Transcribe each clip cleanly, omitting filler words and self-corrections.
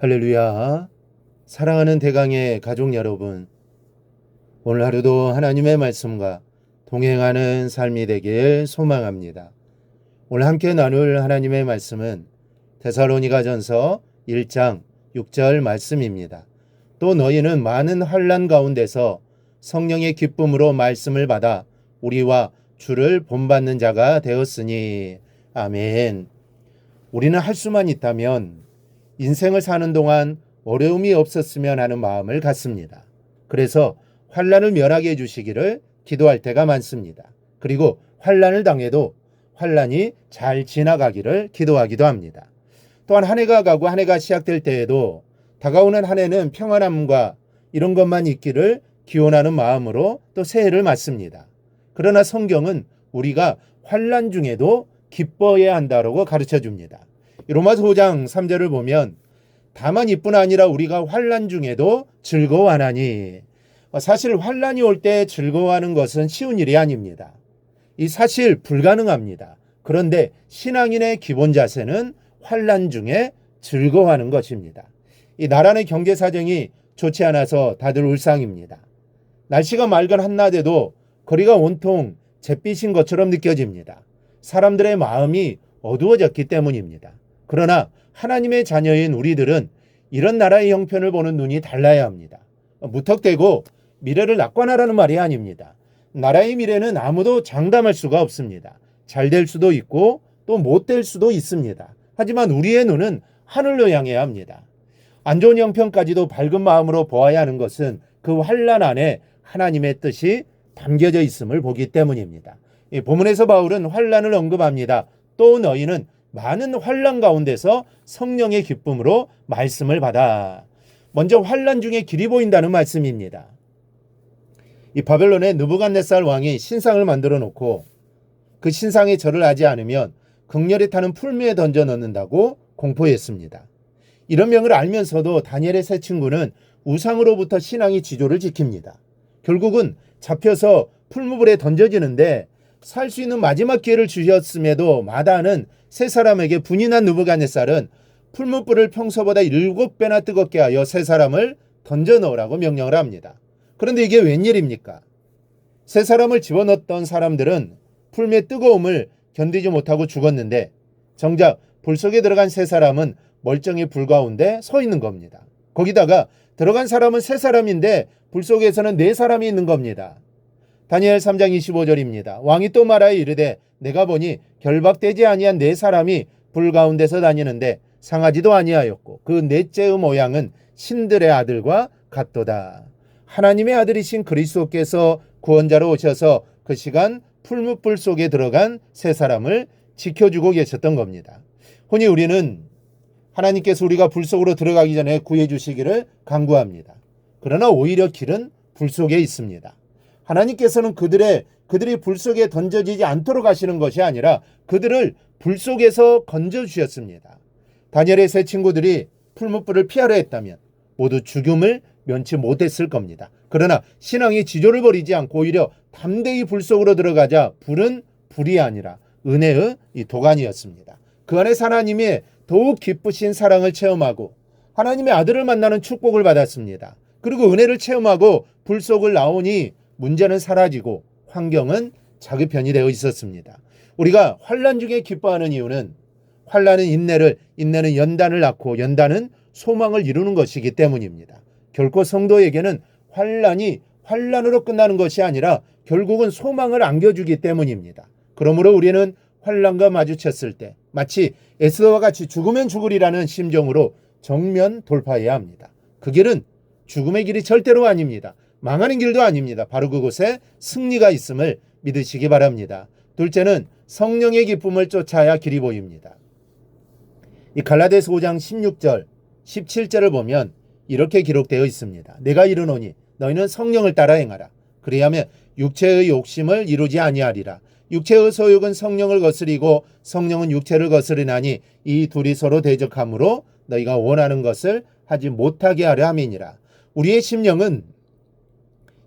할렐루야. 사랑하는 대강의 가족 여러분, 오늘 하루도 하나님의 말씀과 동행하는 삶이 되길 소망합니다. 오늘 함께 나눌 하나님의 말씀은 데살로니가전서 1장 6절 말씀입니다. 또 너희는 많은 환난 가운데서 성령의 기쁨으로 말씀을 받아 우리와 주를 본받는 자가 되었으니. 아멘. 우리는 할 수만 있다면 인생을 사는 동안 어려움이 없었으면 하는 마음을 갖습니다. 그래서 환난을 면하게 해주시기를 기도할 때가 많습니다. 그리고 환난을 당해도 환난이 잘 지나가기를 기도하기도 합니다. 또한 한 해가 가고 한 해가 시작될 때에도 다가오는 한 해는 평안함과 이런 것만 있기를 기원하는 마음으로 또 새해를 맞습니다. 그러나 성경은 우리가 환난 중에도 기뻐해야 한다고 가르쳐 줍니다. 로마서 5장 3절을 보면 다만 이뿐 아니라 우리가 환난 중에도 즐거워하나니. 사실 환난이 올 때 즐거워하는 것은 쉬운 일이 아닙니다. 이 사실 불가능합니다. 그런데 신앙인의 기본 자세는 환난 중에 즐거워하는 것입니다. 이 나라의 경제 사정이 좋지 않아서 다들 울상입니다. 날씨가 맑은 한낮에도 거리가 온통 잿빛인 것처럼 느껴집니다. 사람들의 마음이 어두워졌기 때문입니다. 그러나 하나님의 자녀인 우리들은 이런 나라의 형편을 보는 눈이 달라야 합니다. 무턱대고 미래를 낙관하라는 말이 아닙니다. 나라의 미래는 아무도 장담할 수가 없습니다. 잘 될 수도 있고 또 못 될 수도 있습니다. 하지만 우리의 눈은 하늘로 향해야 합니다. 안 좋은 형편까지도 밝은 마음으로 보아야 하는 것은 그 환난 안에 하나님의 뜻이 담겨져 있음을 보기 때문입니다. 이 본문에서 바울은 환난을 언급합니다. 또 너희는 많은 환난 가운데서 성령의 기쁨으로 말씀을 받아. 먼저 환난 중에 길이 보인다는 말씀입니다. 이 바벨론의 느부갓네살 왕이 신상을 만들어 놓고 그 신상에 절을 하지 않으면 극렬히 타는 풀무에 던져 넣는다고 공포했습니다. 이런 명을 알면서도 다니엘의 세 친구는 우상으로부터 신앙의 지조를 지킵니다. 결국은 잡혀서 풀무불에 던져지는데 살 수 있는 마지막 기회를 주셨음에도 마다하는 세 사람에게 분이 난 느부갓네살은 풀무불을 평소보다 7배나 뜨겁게 하여 세 사람을 던져 넣으라고 명령을 합니다. 그런데 이게 웬일입니까? 세 사람을 집어넣었던 사람들은 풀무의 뜨거움을 견디지 못하고 죽었는데 정작 불 속에 들어간 세 사람은 멀쩡히 불 가운데 서 있는 겁니다. 거기다가 들어간 사람은 세 사람인데 불 속에서는 네 사람이 있는 겁니다. 다니엘 3장 25절입니다. 왕이 또 말하여 이르되 내가 보니 결박되지 아니한 네 사람이 불 가운데서 다니는데 상하지도 아니하였고 그 넷째의 모양은 신들의 아들과 같도다. 하나님의 아들이신 그리스도께서 구원자로 오셔서 그 시간 풀무불 속에 들어간 세 사람을 지켜주고 계셨던 겁니다. 흔히 우리는 하나님께서 우리가 불 속으로 들어가기 전에 구해 주시기를 간구합니다. 그러나 오히려 길은 불 속에 있습니다. 하나님께서는 그들이 불 속에 던져지지 않도록 하시는 것이 아니라 그들을 불 속에서 건져주셨습니다. 다니엘의 세 친구들이 풀무불을 피하려 했다면 모두 죽음을 면치 못했을 겁니다. 그러나 신앙의 지조를 버리지 않고 오히려 담대히 불 속으로 들어가자 불은 불이 아니라 은혜의 이 도가니였습니다. 그 안에서 하나님의 더욱 기쁘신 사랑을 체험하고 하나님의 아들을 만나는 축복을 받았습니다. 그리고 은혜를 체험하고 불 속을 나오니 문제는 사라지고 환경은 자급편이 되어 있었습니다. 우리가 환난 중에 기뻐하는 이유는 환난은 인내는 연단을 낳고 연단은 소망을 이루는 것이기 때문입니다. 결코 성도에게는 환난이 환난으로 끝나는 것이 아니라 결국은 소망을 안겨주기 때문입니다. 그러므로 우리는 환난과 마주쳤을 때 마치 에스더와 같이 죽으면 죽으리라는 심정으로 정면 돌파해야 합니다. 그 길은 죽음의 길이 절대로 아닙니다. 망하는 길도 아닙니다. 바로 그곳에 승리가 있음을 믿으시기 바랍니다. 둘째는 성령의 기쁨을 쫓아야 길이 보입니다. 이 갈라디아서 5장 16절, 17절을 보면 이렇게 기록되어 있습니다. 내가 이르노니 너희는 성령을 따라 행하라. 그리하면 육체의 욕심을 이루지 아니하리라. 육체의 소욕은 성령을 거스리고 성령은 육체를 거스리나니 이 둘이 서로 대적하므로 너희가 원하는 것을 하지 못하게 하려 함이니라. 우리의 심령은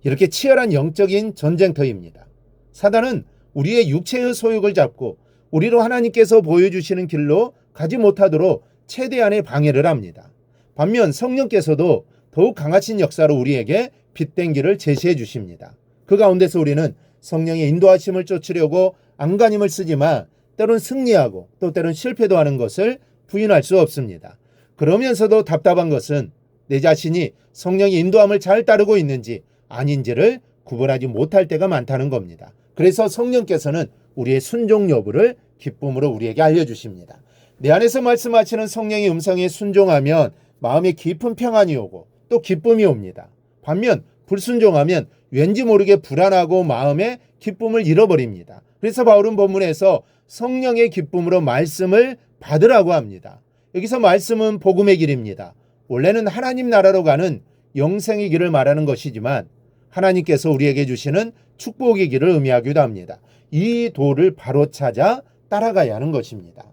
이렇게 치열한 영적인 전쟁터입니다. 사단은 우리의 육체의 소욕을 잡고 우리로 하나님께서 보여주시는 길로 가지 못하도록 최대한의 방해를 합니다. 반면 성령께서도 더욱 강하신 역사로 우리에게 빛된 길을 제시해 주십니다. 그 가운데서 우리는 성령의 인도하심을 쫓으려고 안간힘을 쓰지만 때론 승리하고 또 때론 실패도 하는 것을 부인할 수 없습니다. 그러면서도 답답한 것은 내 자신이 성령의 인도함을 잘 따르고 있는지 아닌지를 구분하지 못할 때가 많다는 겁니다. 그래서 성령께서는 우리의 순종 여부를 기쁨으로 우리에게 알려주십니다. 내 안에서 말씀하시는 성령의 음성에 순종하면 마음에 깊은 평안이 오고 또 기쁨이 옵니다. 반면 불순종하면 왠지 모르게 불안하고 마음의 기쁨을 잃어버립니다. 그래서 바울은 본문에서 성령의 기쁨으로 말씀을 받으라고 합니다. 여기서 말씀은 복음의 길입니다. 원래는 하나님 나라로 가는 영생의 길을 말하는 것이지만 하나님께서 우리에게 주시는 축복의 길을 의미하기도 합니다. 이 도를 바로 찾아 따라가야 하는 것입니다.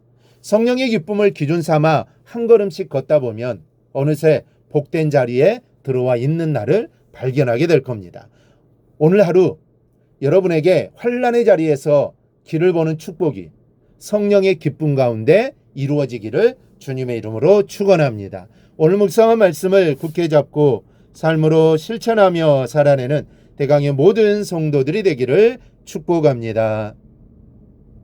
성령의 기쁨을 기준 삼아 한 걸음씩 걷다 보면 어느새 복된 자리에 들어와 있는 날을 발견하게 될 겁니다. 오늘 하루 여러분에게 환난의 자리에서 길을 보는 축복이 성령의 기쁨 가운데 이루어지기를 주님의 이름으로 축원합니다. 오늘 묵상한 말씀을 굳게 잡고 삶으로 실천하며 살아내는 대강의 모든 성도들이 되기를 축복합니다.